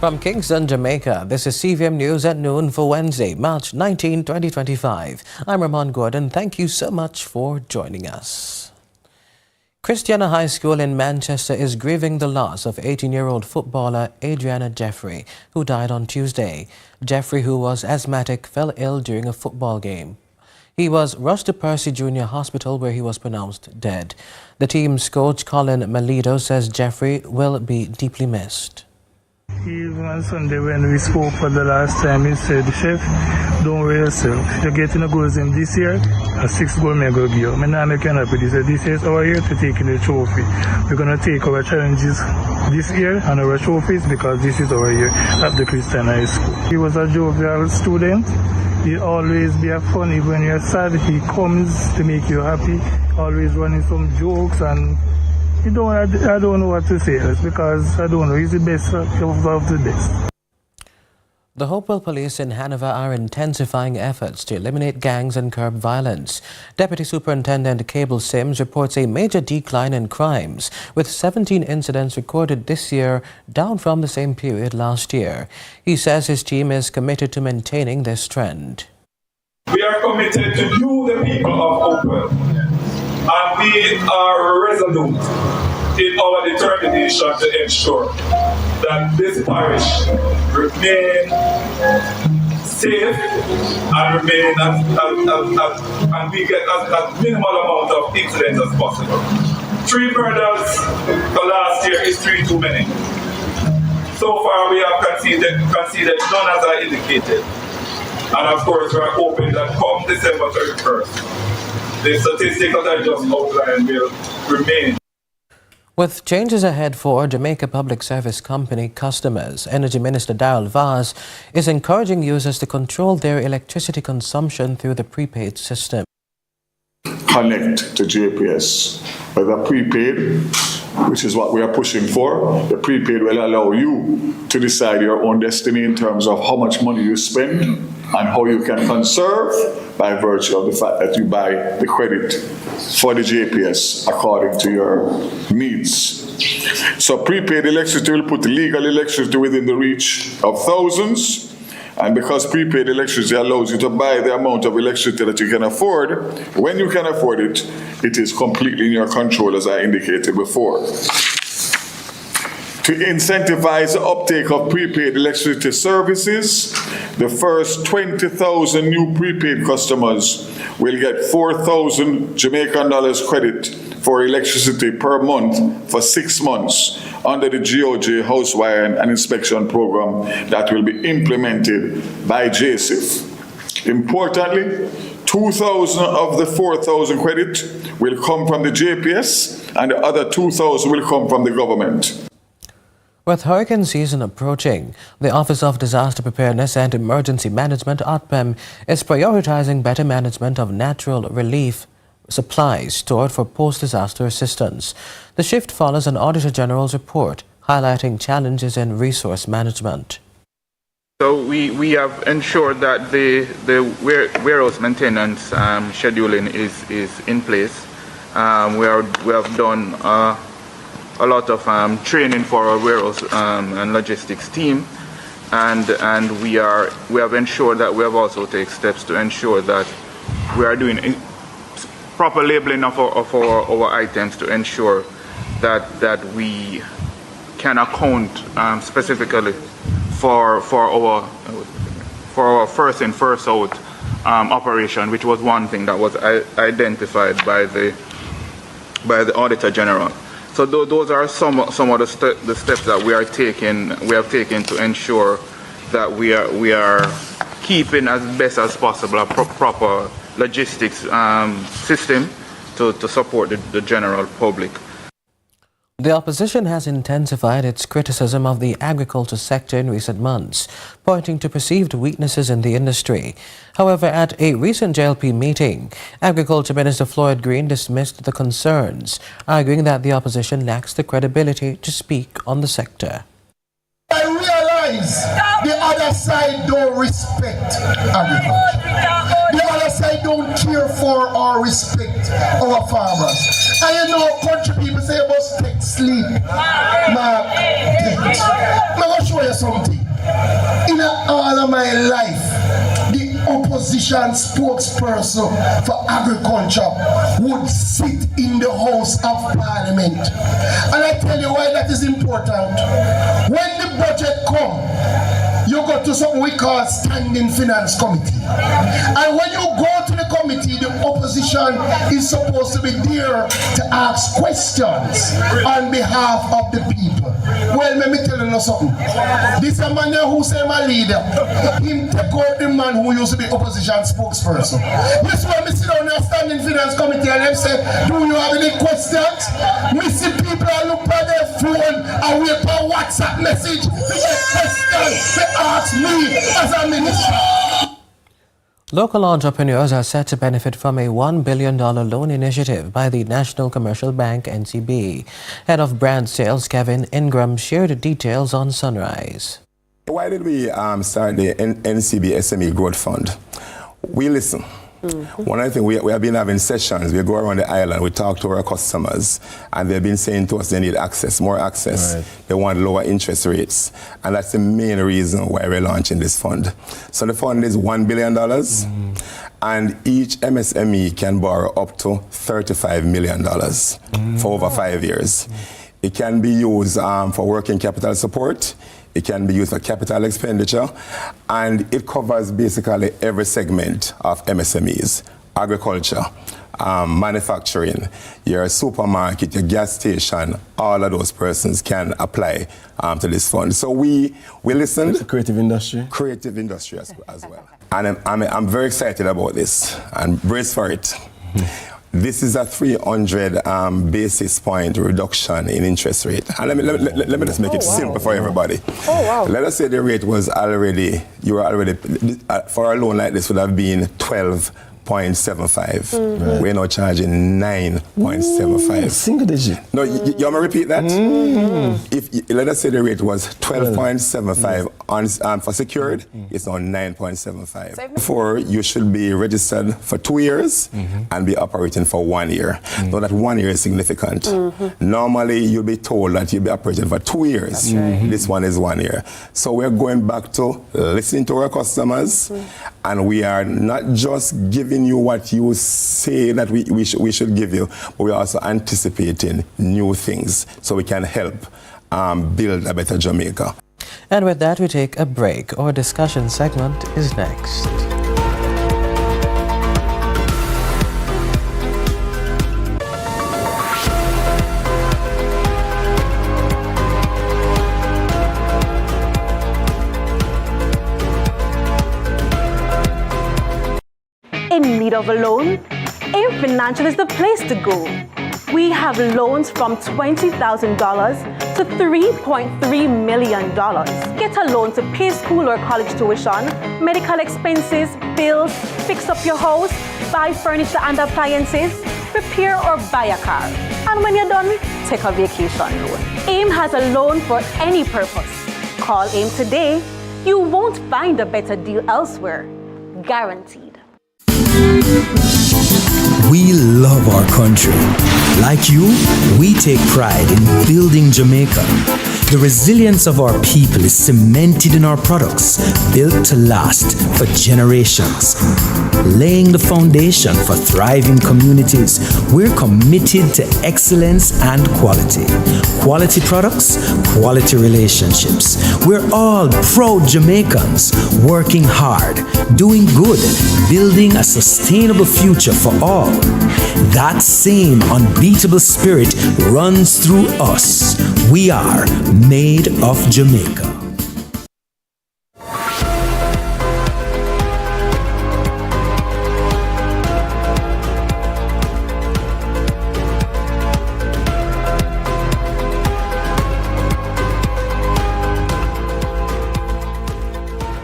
From Kingston, Jamaica, this is CVM News at noon for Wednesday, March 19, 2025. I'm Ramon Gordon. Thank you so much for joining us. Christiana High School in Manchester is grieving the loss of 18-year-old footballer Adriana Jeffrey, who died on Tuesday. Jeffrey, who was asthmatic, fell ill during a football game. He was rushed to Percy Junior Hospital, where he was pronounced dead. The team's coach, Colin Malido, says Jeffrey will be deeply missed. Even on Sunday when we spoke for the last time, he said, "Chef, don't worry yourself. You're getting a goals in this year, a 6 goal may go give you. I'm not making up with this. This is our year to take in the trophy. We're going to take our challenges this year and our trophies because this is our year at the Christiana High School." He was a jovial student. He always be a fun. Even when you're sad, he comes to make you happy, always running some jokes, and I don't know what to say else because I don't know. He's the best of the best. The Hopewell Police in Hanover are intensifying efforts to eliminate gangs and curb violence. Deputy Superintendent Cable Sims reports a major decline in crimes, with 17 incidents recorded this year, down from the same period last year. He says his team is committed to maintaining this trend. We are committed to you, the people of Hopewell, and we are resolute in our determination to ensure that this parish remain safe and remain and we get as minimal amount of incidents as possible. 3 murders for last year is 3 too many. So far we have conceded none as I indicated. And of course we are hoping that come December 31st, the statistics that I just outlined will remain. With changes ahead for Jamaica Public Service Company customers, Energy Minister Darrell Vaz is encouraging users to control their electricity consumption through the prepaid system. Connect to JPS, whether prepaid, which is what we are pushing for. The prepaid will allow you to decide your own destiny in terms of how much money you spend and how you can conserve by virtue of the fact that you buy the credit for the JPS according to your needs. So prepaid electricity will put legal electricity within the reach of thousands. And because prepaid electricity allows you to buy the amount of electricity that you can afford, when you can afford it, it is completely in your control, as I indicated before. To incentivize the uptake of prepaid electricity services, the first 20,000 new prepaid customers will get 4,000 Jamaican dollars credit for electricity per month for 6 months under the GOJ House Wire and Inspection Program that will be implemented by JSIF. Importantly, 2,000 of the 4,000 credit will come from the JPS and the other 2,000 will come from the government. With hurricane season approaching, the Office of Disaster Preparedness and Emergency Management, ODPEM, is prioritizing better management of natural relief supplies stored for post-disaster assistance. The shift follows an Auditor General's report highlighting challenges in resource management. So we have ensured that the warehouse maintenance scheduling is in place. We have done a lot of training for our warehouse and logistics team, and we have ensured that we have also taken steps to ensure that we are doing proper labeling of our items to ensure that we can account specifically for our first in first out operation, which was one thing that was identified by the Auditor General. So those are some of the steps that we have taken to ensure that we are keeping as best as possible a proper logistics system to support the general public. The opposition has intensified its criticism of the agriculture sector in recent months, pointing to perceived weaknesses in the industry. However, at a recent JLP meeting, Agriculture Minister Floyd Green dismissed the concerns, arguing that the opposition lacks the credibility to speak on the sector. I realize the other side don't respect agriculture. The other side don't care for or respect our farmers. And you know, country people say about take sleep. I'm going to show you something. In all of my life, the opposition spokesperson for agriculture would sit in the House of Parliament. And I tell you why that is important. When the budget comes, you go to something we call Standing Finance Committee. And when you go to the committee, the opposition is supposed to be there to ask questions on behalf of the people. Well, let me tell you something. This is a man who say my leader. Him take out the man who used to be opposition spokesperson. This one, me sit down in the Standing Finance Committee and them say, do you have any questions? Me see people look at their phone and wait for WhatsApp message to get questions. They ask me as a minister. Local entrepreneurs are set to benefit from a $1 billion loan initiative by the National Commercial Bank, NCB. Head of Brand Sales, Kevin Ingram, shared details on Sunrise. Why did we start the NCB SME Growth Fund? We listen. One of the things, we have been having sessions, we go around the island, we talk to our customers, and they've been saying to us they need access, more access. Right. They want lower interest rates. And that's the main reason why we're launching this fund. So the fund is $1 billion, and each MSME can borrow up to $35 million for over 5 years. It can be used for working capital support. It can be used for capital expenditure, and it covers basically every segment of MSMEs, agriculture, manufacturing, your supermarket, your gas station, all of those persons can apply to this fund. So we listened. It's a creative industry? Creative industry as well. And I'm very excited about this, and brace for it. This is a 300 basis point reduction in interest rate. And let me just make it simple for everybody. Oh, wow. Let us say the rate was already, for a loan like this would have been 12.75. We're now charging 9.75. Single digit. No, you want me to repeat that? Let us say the rate was 12.75 for secured, it's now 9.75. Therefore, you should be registered for 2 years and be operating for 1 year. Now that 1 year is significant. Normally, you'll be told that you'll be operating for 2 years. This one is 1 year. So we're going back to listening to our customers, and we are not just giving you what you say that we should give you, but we're also anticipating new things so we can help build a better Jamaica. And with that, we take a break. Our discussion segment is next. In need of a loan? AIM Financial is the place to go. We have loans from $20,000 to $3.3 million. Get a loan to pay school or college tuition, medical expenses, bills, fix up your house, buy furniture and appliances, repair or buy a car. And when you're done, take a vacation loan. AIM has a loan for any purpose. Call AIM today. You won't find a better deal elsewhere. Guaranteed. We love our country. Like you, we take pride in building Jamaica. The resilience of our people is cemented in our products, built to last for generations. Laying the foundation for thriving communities, we're committed to excellence and quality. Quality products, quality relationships. We're all proud Jamaicans, working hard, doing good, building a sustainable future for all. That same unbeatable spirit runs through us. We are made of Jamaica.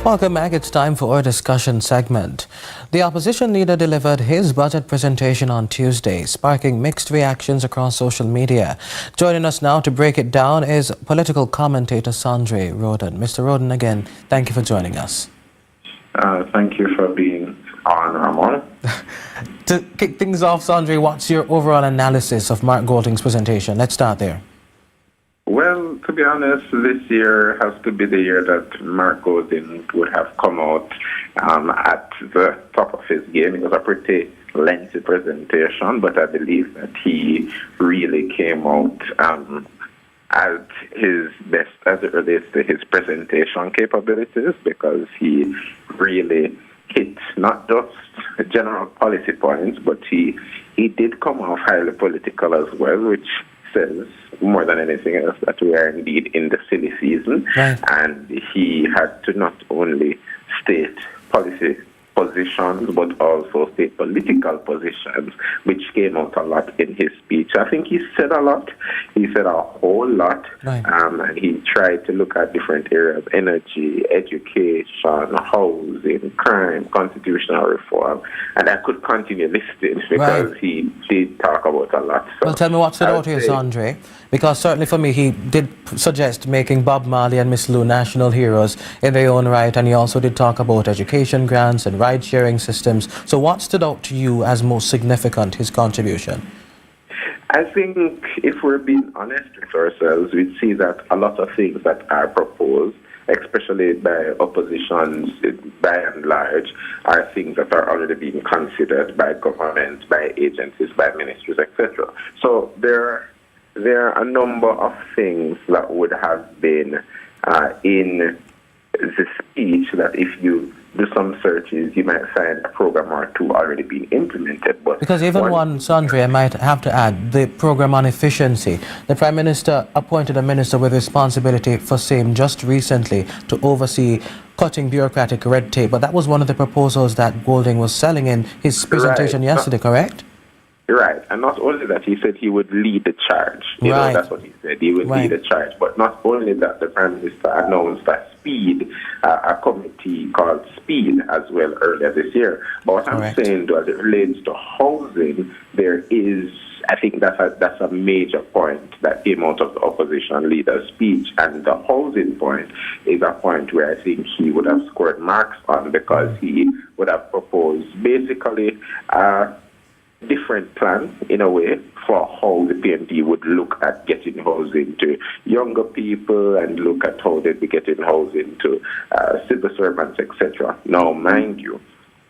Welcome back. It's time for our discussion segment. The opposition leader delivered his budget presentation on Tuesday, sparking mixed reactions across social media. Joining us now to break it down is political commentator Sanjay Roden. Mr. Roden, again, thank you for joining us. Thank you for being on, Ramon. To kick things off, Sanjay, what's your overall analysis of Mark Golding's presentation? Let's start there. Well, to be honest, this year has to be the year that Mark Golding would have come out at the top of his game. It was a pretty lengthy presentation, but I believe that he really came out at his best as it relates to his presentation capabilities, because he really hit not just general policy points, but he did come off highly political as well, which says more than anything else that we are indeed in the silly season. Right. And he had to not only state policy positions but also state political positions, which came out a lot in his speech. I think he said a lot. He said a whole lot. Right. And he tried to look at different areas: energy, education, housing, crime, constitutional reform. And I could continue listing because Right. he did talk about a lot. So Well, tell me what stood out here, Sanjay, because certainly for me, he did suggest making Bob Marley and Miss Lou national heroes in their own right, and he also did talk about education grants and ride-sharing systems. So what stood out to you as most significant, his contribution? I think if we're being honest with ourselves, we'd see that a lot of things that are proposed, especially by oppositions by and large, are things that are already being considered by governments, by agencies, by ministries, etc. So there are a number of things that would have been in the speech that if you do some searches, you might find a program or two already being implemented. But Because even one, Sanjay, I might have to add, the program on efficiency. The Prime Minister appointed a minister with responsibility for same just recently to oversee cutting bureaucratic red tape. But that was one of the proposals that Golding was selling in his presentation yesterday, correct? Right, and not only that, he said he would lead the charge. You know, that's what he said. He would lead the charge. But not only that, the Prime Minister announced that SPEED, a committee called SPEED as well earlier this year. But what I'm saying, though, as it relates to housing, there is, I think that's a major point that came out of the opposition leader's speech. And the housing point is a point where I think he would have scored marks on, because he would have proposed basically different plan in a way for how the PNP would look at getting housing to younger people and look at how they'd be getting housing to civil servants, etc. Now, mind you,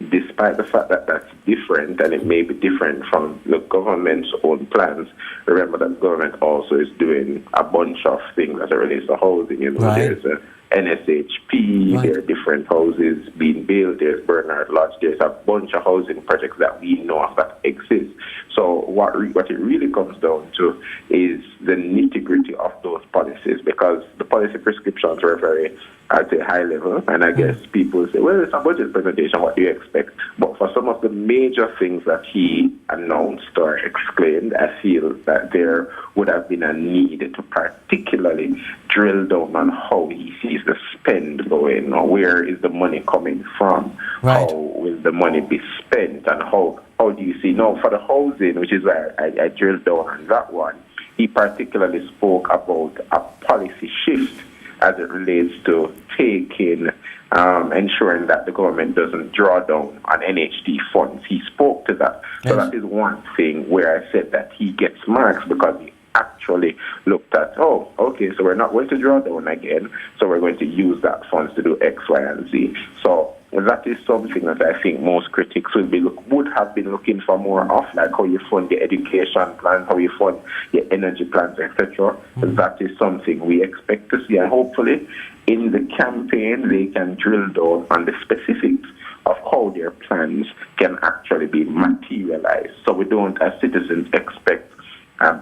despite the fact that that's different, and it may be different from the government's own plans, remember that the government also is doing a bunch of things as it relates to housing. You know, there's a NSHP, there are different houses being built, there's Bernard Lodge, there's a bunch of housing projects that we know of that exist. So what it really comes down to is the nitty-gritty of those policies, because the policy prescriptions were very, at a high level, and I guess people say, well, it's a budget presentation, what do you expect? But for some of the major things that he announced or exclaimed, I feel that there would have been a need to particularly drill down on how he sees the spend going, or where is the money coming from, how will the money be spent, and how do you see? Now, for the housing, which is why I drilled down on that one, he particularly spoke about a policy shift as it relates to taking, ensuring that the government doesn't draw down on NHD funds. He spoke to that. So that is one thing where I said that he gets marks, because he actually looked at, oh, okay, so we're not going to draw down again, so we're going to use that funds to do X, Y, and Z. So that is something that I think most critics would have been looking for more of, like how you fund your education plans, how you fund your energy plans, etc. That is something we expect to see, and hopefully in the campaign they can drill down on the specifics of how their plans can actually be materialized. So we don't, as citizens, expect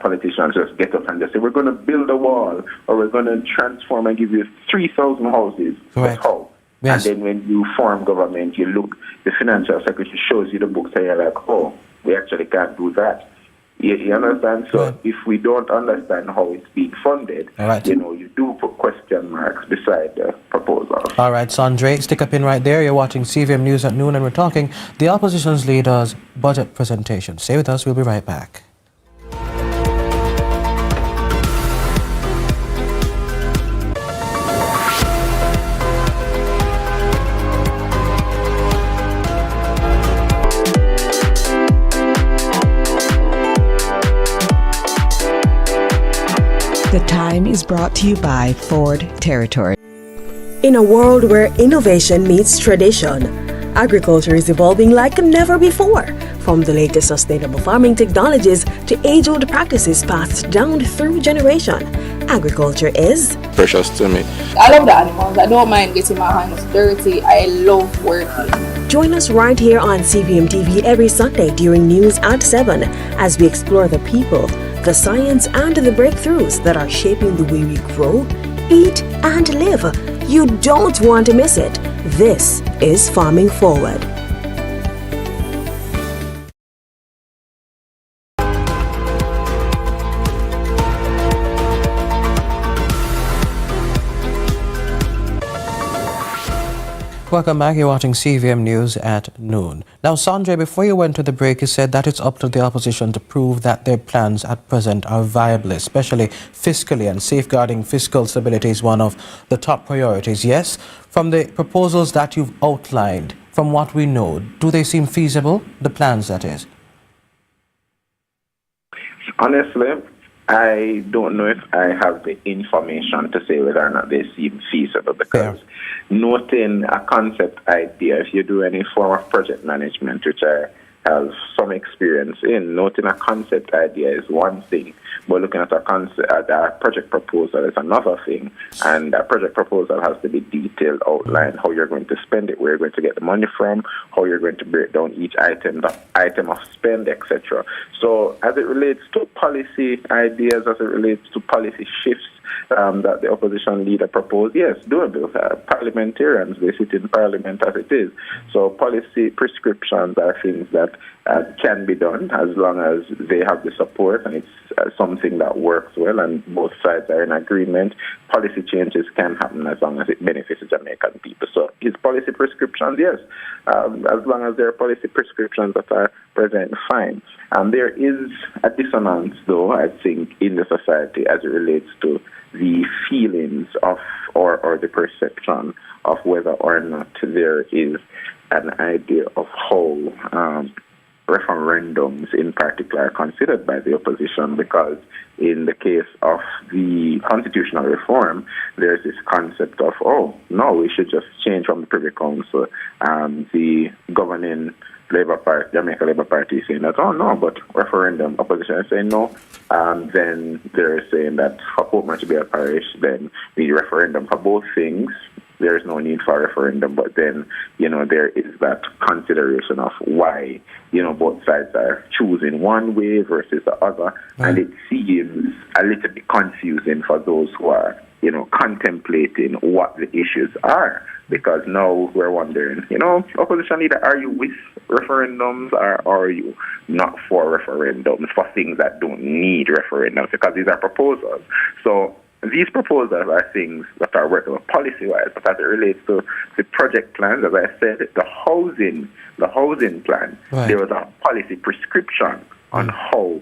politicians just get up and just say, we're going to build a wall, or we're going to transform and give you 3,000 houses. That's how. Yes. And then when you form government, you look, the financial secretary shows you the books, and you're like, oh, we actually can't do that. You understand? So if we don't understand how it's being funded, you do put question marks beside the proposal. All right, Sandre, stick a pin right there. You're watching CVM News at Noon, and we're talking the opposition's leader's budget presentation. Stay with us. We'll be right back. The Time is brought to you by Ford Territory. In a world where innovation meets tradition, agriculture is evolving like never before. From the latest sustainable farming technologies to age-old practices passed down through generation, agriculture is precious to me. I love the animals. I don't mind getting my hands dirty. I love working. Join us right here on CVM TV every Sunday during news at 7 as we explore the people, the science, and the breakthroughs that are shaping the way we grow, eat, and live. You don't want to miss it. This is Farming Forward. Welcome back. You're watching CVM News at Noon. Now, Sanjay, before you went to the break, you said that it's up to the opposition to prove that their plans at present are viable, especially fiscally, and safeguarding fiscal stability is one of the top priorities. Yes, from the proposals that you've outlined, from what we know, do they seem feasible, the plans that is? Honestly, I don't know if I have the information to say whether or not they seem feasible, because noting a concept idea, if you do any form of project management, which I have some experience in, noting a concept idea is one thing, but looking at a project proposal is another thing. And a project proposal has to be detailed, outlined, how you're going to spend it, where you're going to get the money from, how you're going to break down each item of spend, etc. So as it relates to policy ideas, as it relates to policy shifts that the opposition leader proposed, yes, doable. Parliamentarians, they sit in parliament as it is. So policy prescriptions are things that can be done as long as they have the support and it's something that works well and both sides are in agreement. Policy changes can happen as long as it benefits the Jamaican people. So his policy prescriptions, yes, as long as there are policy prescriptions that are present, fine. There is a dissonance, though, I think, in the society as it relates to the feelings of or the perception of whether or not there is an idea of how referendums in particular are considered by the opposition, because in the case of the constitutional reform, there's this concept of, oh, no, we should just change from the Privy Council. The governing Labour Party, Jamaica Labour Party is saying that, oh, no, but referendum. Opposition is saying no. Then they're saying that for Portman to be a parish, then we need referendum for both things. There is no need for a referendum, but then, there is that consideration of why, both sides are choosing one way versus the other. And it seems a little bit confusing for those who are, contemplating what the issues are. Because now we're wondering, opposition leader, are you with referendums or are you not for referendums for things that don't need referendums? Because these are proposals. So these proposals are things that are workable policy-wise, but as it relates to the project plans, as I said, the housing plan, there was a policy prescription on how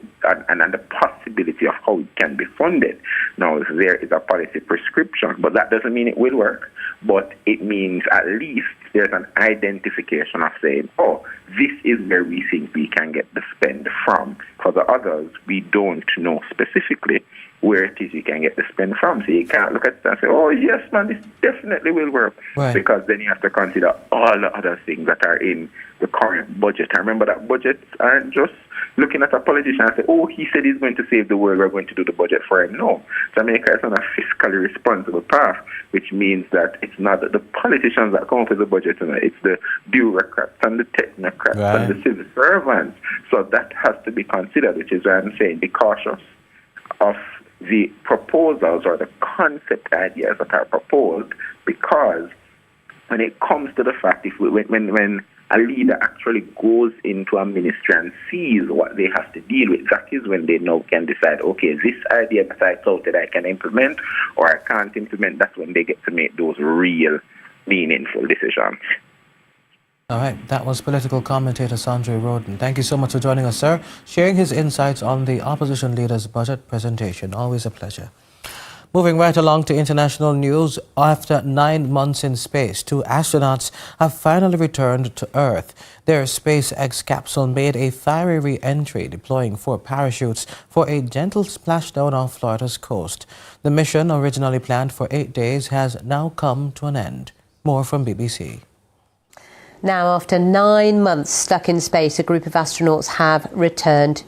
and the possibility of how it can be funded. Now, there is a policy prescription, but that doesn't mean it will work. But it means at least there's an identification of saying, oh, this is where we think we can get the spend from. For the others, we don't know specifically where it is you can get the spend from. So you can't look at it and say, oh, yes, man, this definitely will work. Because then you have to consider all the other things that are in the current budget. And remember that budgets aren't just looking at a politician and say, oh, he said he's going to save the world, we're going to do the budget for him. No. Jamaica is on a fiscally responsible path, which means that it's not the politicians that come up with the budget, it's the bureaucrats and the technocrats and the civil servants. So that has to be considered, which is why I'm saying be cautious of the proposals or the concept ideas that are proposed, because when it comes to the fact, when a leader actually goes into a ministry and sees what they have to deal with, that is when they now can decide, okay, this idea that I thought that I can implement or I can't implement, that's when they get to make those real meaningful decisions. All right, that was political commentator Sanjay Roden. Thank you so much for joining us, sir, sharing his insights on the opposition leader's budget presentation. Always a pleasure. Moving right along to international news, after 9 months in space, 2 astronauts have finally returned to Earth. Their SpaceX capsule made a fiery re-entry, deploying 4 parachutes for a gentle splashdown off Florida's coast. The mission, originally planned for 8 days, has now come to an end. More from BBC. Now, after 9 months stuck in space, a group of astronauts have returned